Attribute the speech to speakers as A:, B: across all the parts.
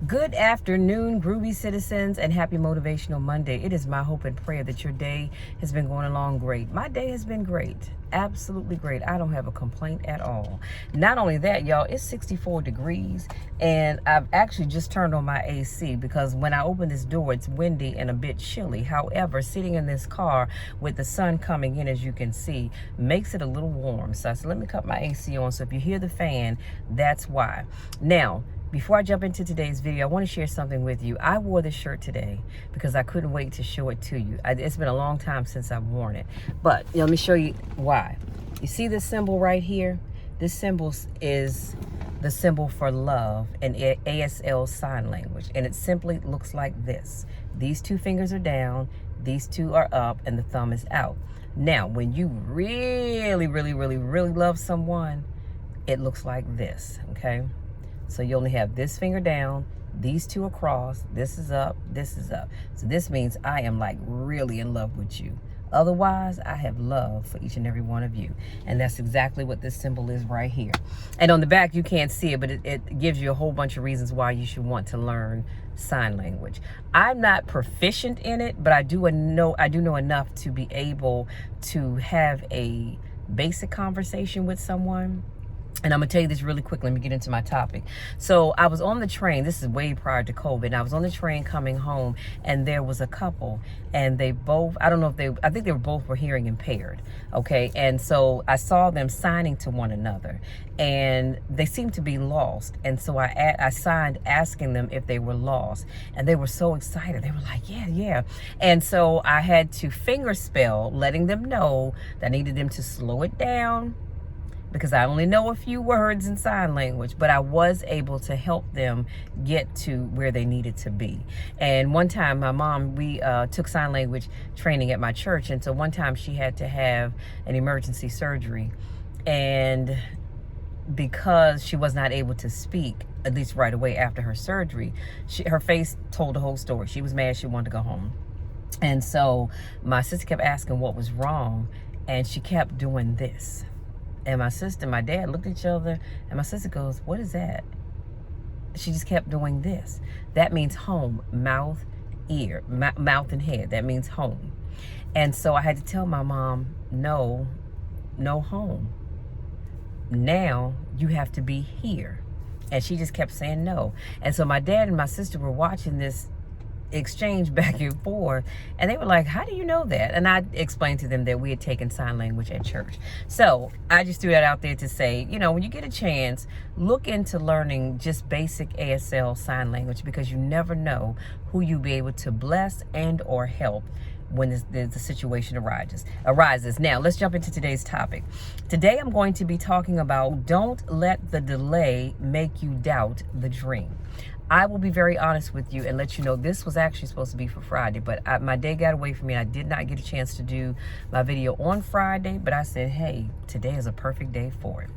A: Good afternoon, groovy citizens, and happy Motivational Monday. It is my hope and prayer that your day has been going along great. My day has been great. Absolutely great. I don't have a complaint at all. Not only that, y'all, it's 64 degrees, and I've actually just turned on my AC because when I open this door, it's windy and a bit chilly. However, sitting in this car with the sun coming in, as you can see, makes it a little warm. So I said, let me cut my AC on. So if you hear the fan, that's why. Now, before I jump into today's video, I want to share something with you. I wore this shirt today because I couldn't wait to show it to you. It's been a long time since I've worn it. But let me show you why. You see this symbol right here? This symbol is the symbol for love in ASL sign language. And it simply looks like this. These two fingers are down, these two are up, and the thumb is out. Now, when you really, really, really, really love someone, it looks like this, okay? So you only have this finger down, these two across, this is up, this is up. So this means I am like really in love with you. Otherwise, I have love for each and every one of you. And that's exactly what this symbol is right here. And on the back, you can't see it, but it gives you a whole bunch of reasons why you should want to learn sign language. I'm not proficient in it, but I do know enough to be able to have a basic conversation with someone. And I'm going to tell you this really quickly. Let me get into my topic. So I was on the train. This is way prior to COVID. And I was on the train coming home, and there was a couple, and they both, I think they were hearing impaired. Okay. And so I saw them signing to one another, and they seemed to be lost. And so I signed asking them if they were lost, and they were so excited. They were like, yeah, yeah. And so I had to finger spell, letting them know that I needed them to slow it down, because I only know a few words in sign language, but I was able to help them get to where they needed to be. And one time, my mom, we took sign language training at my church, and so one time she had to have an emergency surgery, and because she was not able to speak, at least right away after her surgery, her face told the whole story. She was mad, she wanted to go home. And so my sister kept asking what was wrong, and she kept doing this. And my sister and my dad looked at each other, and my sister goes, what is that? She just kept doing this. That means home, mouth, ear, mouth and head. That means home. And so I had to tell my mom, no home. Now you have to be here. And she just kept saying no. And so my dad and my sister were watching this exchange back and forth, and they were like, how do you know that? And I explained to them that we had taken sign language at church. So I just threw that out there to say, when you get a chance, look into learning just basic ASL sign language, because you never know who you'll be able to bless and or help when the situation arises. Now, let's jump into today's topic. Today, I'm going to be talking about don't let the delay make you doubt the dream. I will be very honest with you and let you know this was actually supposed to be for Friday, but my day got away from me. I did not get a chance to do my video on Friday, but I said, hey, today is a perfect day for it.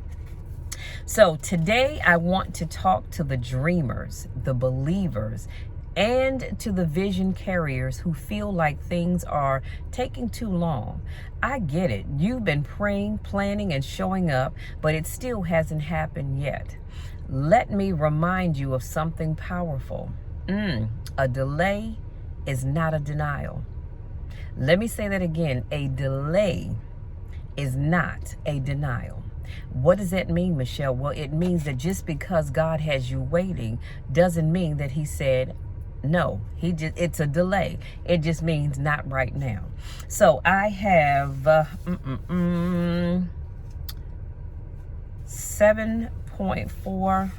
A: So today I want to talk to the dreamers, the believers, and to the vision carriers who feel like things are taking too long. I get it. You've been praying, planning, and showing up, but it still hasn't happened yet. Let me remind you of something powerful. A delay is not a denial. Let me say that again. A delay is not a denial. What does that mean, Michelle? Well, it means that just because God has you waiting doesn't mean that he said no. It's a delay. It just means not right now. So I have 7.4.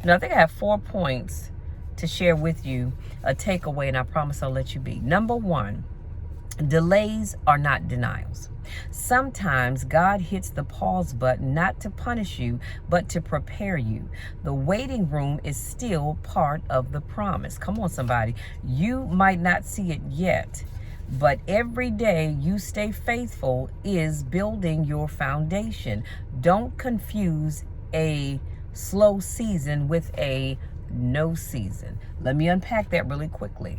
A: No, I think I have 4 points to share with you, a takeaway, and I promise I'll let you be. Number one, delays are not denials. Sometimes God hits the pause button not to punish you, but to prepare you. The waiting room is still part of the promise. Come on, somebody. You might not see it yet, but every day you stay faithful is building your foundation. Don't confuse a slow season with a no season. Let me unpack that really quickly.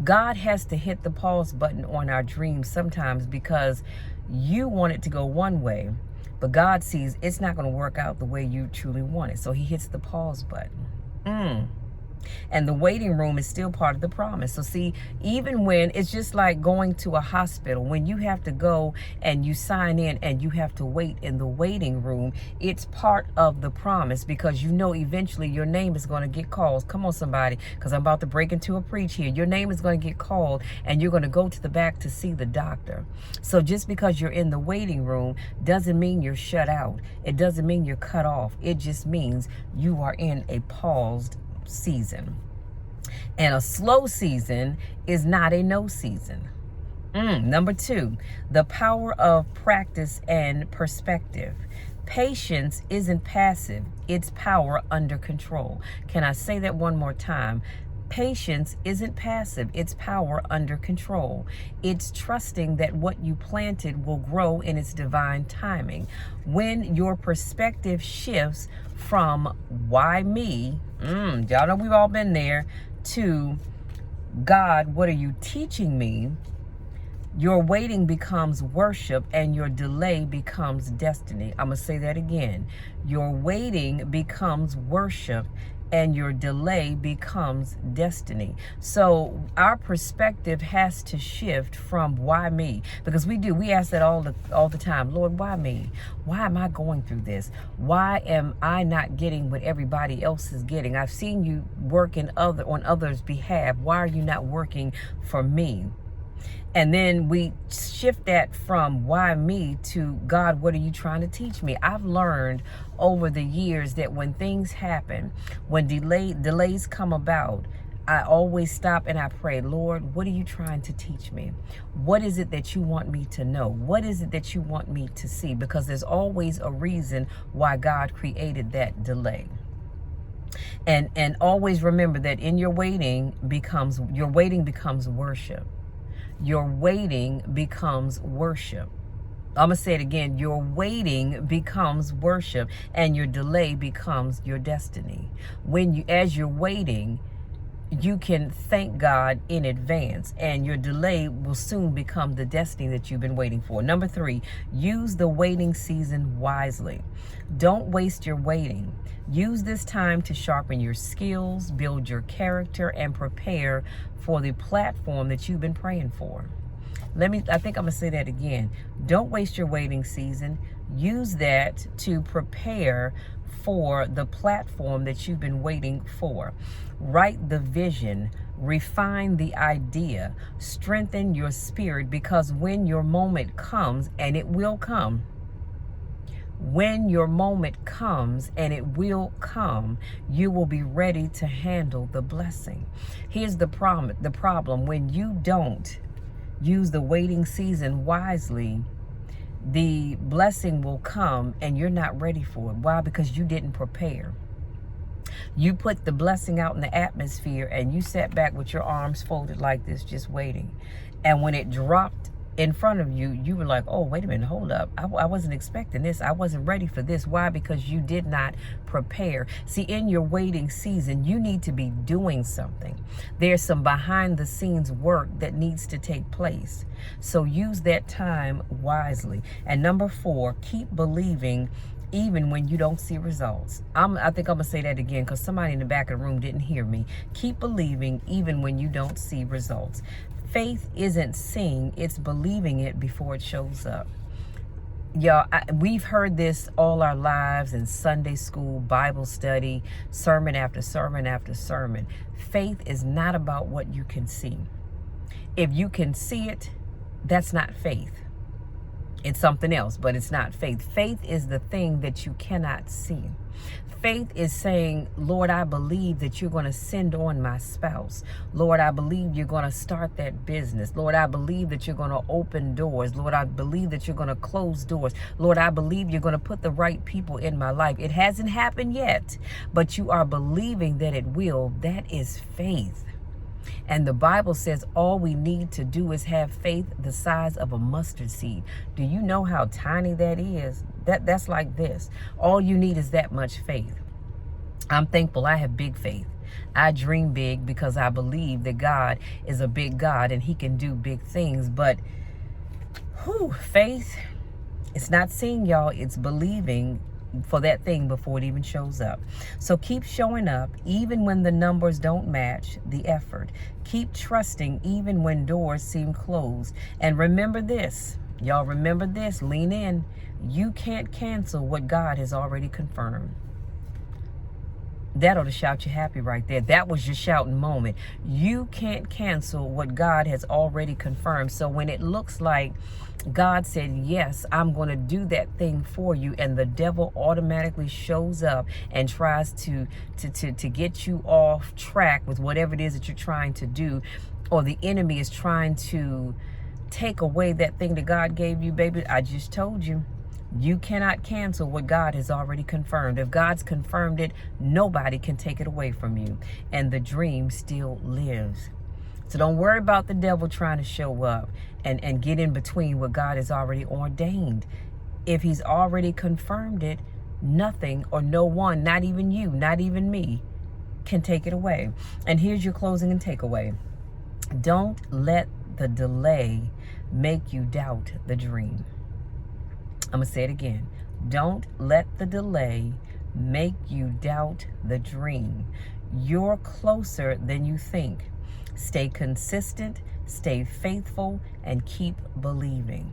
A: God has to hit the pause button on our dreams sometimes because you want it to go one way, but God sees it's not going to work out the way you truly want it. So he hits the pause button. And the waiting room is still part of the promise. So see, even when it's just like going to a hospital, when you have to go and you sign in and you have to wait in the waiting room, it's part of the promise, because you know eventually your name is going to get called. Come on, somebody, because I'm about to break into a preach here. Your name is going to get called and you're going to go to the back to see the doctor. So just because you're in the waiting room doesn't mean you're shut out. It doesn't mean you're cut off. It just means you are in a paused season. And a slow season is not a no season. Number 2, the power of practice and perspective. Patience isn't passive, it's power under control. Can I say that one more time? Patience isn't passive, it's power under control. It's trusting that what you planted will grow in its divine timing. When your perspective shifts from why me, y'all know we've all been there, to God, what are you teaching me? Your waiting becomes worship and your delay becomes destiny. I'm going to say that again. Your waiting becomes worship and your delay becomes destiny. So our perspective has to shift from why me? Because we ask that all the time. Lord, why me? Why am I going through this? Why am I not getting what everybody else is getting? I've seen you work on others' behalf. Why are you not working for me? And then we shift that from why me to God, what are you trying to teach me? I've learned over the years that when things happen, when delays come about, I always stop and I pray, Lord, what are you trying to teach me? What is it that you want me to know? What is it that you want me to see? Because there's always a reason why God created that delay. And always remember that in your waiting becomes worship. Your waiting becomes worship. I'm going to say it again. Your waiting becomes worship and your delay becomes your destiny. As you're waiting, you can thank God in advance, and your delay will soon become the destiny that you've been waiting for. Number 3, use the waiting season wisely. Don't waste your waiting. Use this time to sharpen your skills, build your character, and prepare for the platform that you've been praying for. I think I'm going to say that again. Don't waste your waiting season. Use that to prepare for the platform that you've been waiting for. Write the vision, refine the idea, strengthen your spirit, because when your moment comes, and it will come, when your moment comes, and it will come, you will be ready to handle the blessing. Here's the problem. When you don't use the waiting season wisely, the blessing will come and you're not ready for it. Why? Because you didn't prepare. You put the blessing out in the atmosphere and you sat back with your arms folded like this, just waiting. And when it dropped in front of you, you were like, oh, wait a minute, hold up. I wasn't expecting this. I wasn't ready for this. Why? Because you did not prepare. See, in your waiting season, you need to be doing something. There's some behind the scenes work that needs to take place. So use that time wisely. And number 4, keep believing even when you don't see results. I think I'm going to say that again because somebody in the back of the room didn't hear me. Keep believing even when you don't see results. Faith isn't seeing, it's believing it before it shows up. Y'all, we've heard this all our lives in Sunday school, Bible study, sermon after sermon after sermon. Faith is not about what you can see. If you can see it, that's not faith. It's something else, but it's not faith. Faith is the thing that you cannot see. Faith is saying, Lord, I believe that you're going to send on my spouse. Lord, I believe you're going to start that business. Lord, I believe that you're going to open doors. Lord, I believe that you're going to close doors. Lord, I believe you're going to put the right people in my life. It hasn't happened yet, but you are believing that it will. That is faith. And the Bible says all we need to do is have faith the size of a mustard seed. Do you know how tiny that is? That's like this. All you need is that much faith. I'm thankful I have big faith. I dream big because I believe that God is a big God and he can do big things. But faith, it's not seeing, y'all. It's believing for that thing before it even shows up. So keep showing up even when the numbers don't match the effort. Keep trusting even when doors seem closed. And remember this, y'all, remember this, lean in. You can't cancel what God has already confirmed. That ought to shout you happy right there. That was your shouting moment. You can't cancel what God has already confirmed. So when it looks like God said, yes, I'm going to do that thing for you, and the devil automatically shows up and tries to get you off track with whatever it is that you're trying to do, or the enemy is trying to take away that thing that God gave you, baby, I just told you. You cannot cancel what God has already confirmed. If God's confirmed it, nobody can take it away from you. And the dream still lives. So don't worry about the devil trying to show up and get in between what God has already ordained. If he's already confirmed it, nothing or no one, not even you, not even me, can take it away. And here's your closing and takeaway. Don't let the delay make you doubt the dream. I'm going to say it again. Don't let the delay make you doubt the dream. You're closer than you think. Stay consistent, stay faithful, and keep believing.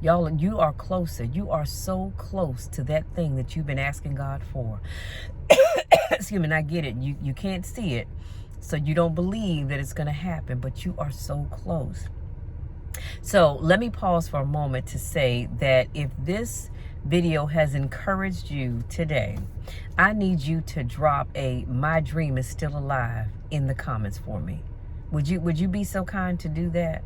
A: Y'all, you are closer. You are so close to that thing that you've been asking God for. Excuse me, and I get it. You can't see it, so you don't believe that it's going to happen, but you are so close. So let me pause for a moment to say that if this video has encouraged you today, I need you to drop a "My dream is still alive" in the comments for me. Would you be so kind to do that?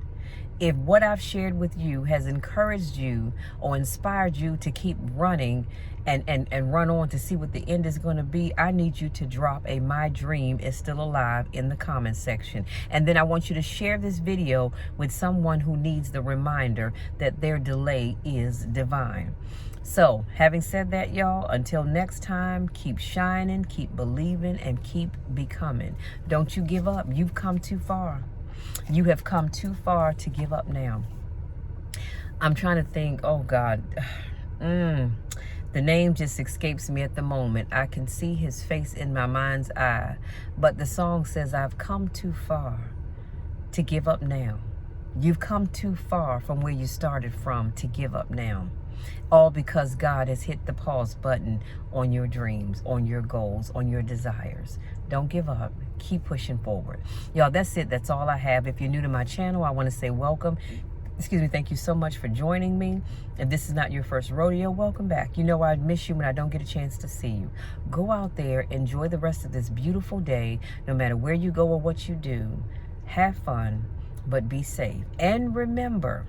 A: If what I've shared with you has encouraged you or inspired you to keep running and run on to see what the end is going to be, I need you to drop a "My dream is still alive" in the comments section. And then I want you to share this video with someone who needs the reminder that their delay is divine. So, having said that, y'all, until next time, keep shining, keep believing, and keep becoming. Don't you give up. You've come too far. You have come too far to give up now. I'm trying to think, oh God, the name just escapes me at the moment. I can see his face in my mind's eye, but the song says, I've come too far to give up now. You've come too far from where you started from to give up now. All because God has hit the pause button on your dreams, on your goals, on your desires. Don't give up. Keep pushing forward. Y'all, that's it. That's all I have. If you're new to my channel, I want to say welcome. Excuse me. Thank you so much for joining me. If this is not your first rodeo, welcome back. You know I'd miss you when I don't get a chance to see you. Go out there, enjoy the rest of this beautiful day, no matter where you go or what you do. Have fun, but be safe. And remember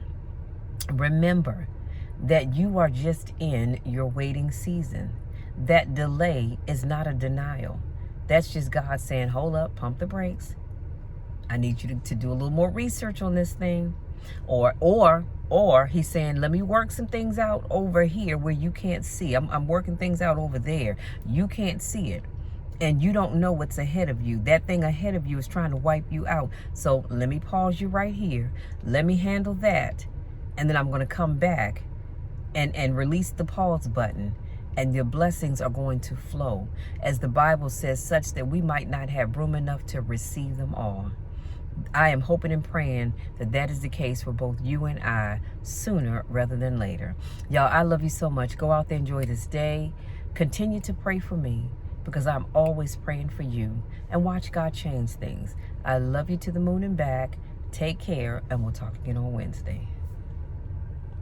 A: that you are just in your waiting season. That delay is not a denial. That's just God saying, hold up, pump the brakes. I need you to do a little more research on this thing. Or he's saying, let me work some things out over here where you can't see. I'm working things out over there. You can't see it. And you don't know what's ahead of you. That thing ahead of you is trying to wipe you out. So let me pause you right here. Let me handle that. And then I'm going to come back and release the pause button, and your blessings are going to flow, as the Bible says, such that we might not have room enough to receive them all. I am hoping and praying that that is the case for both you and I sooner rather than later. Y'all, I love you so much. Go out there, enjoy this day. Continue to pray for me, because I'm always praying for you, and watch God change things. I love you to the moon and back. Take care, and we'll talk again on Wednesday.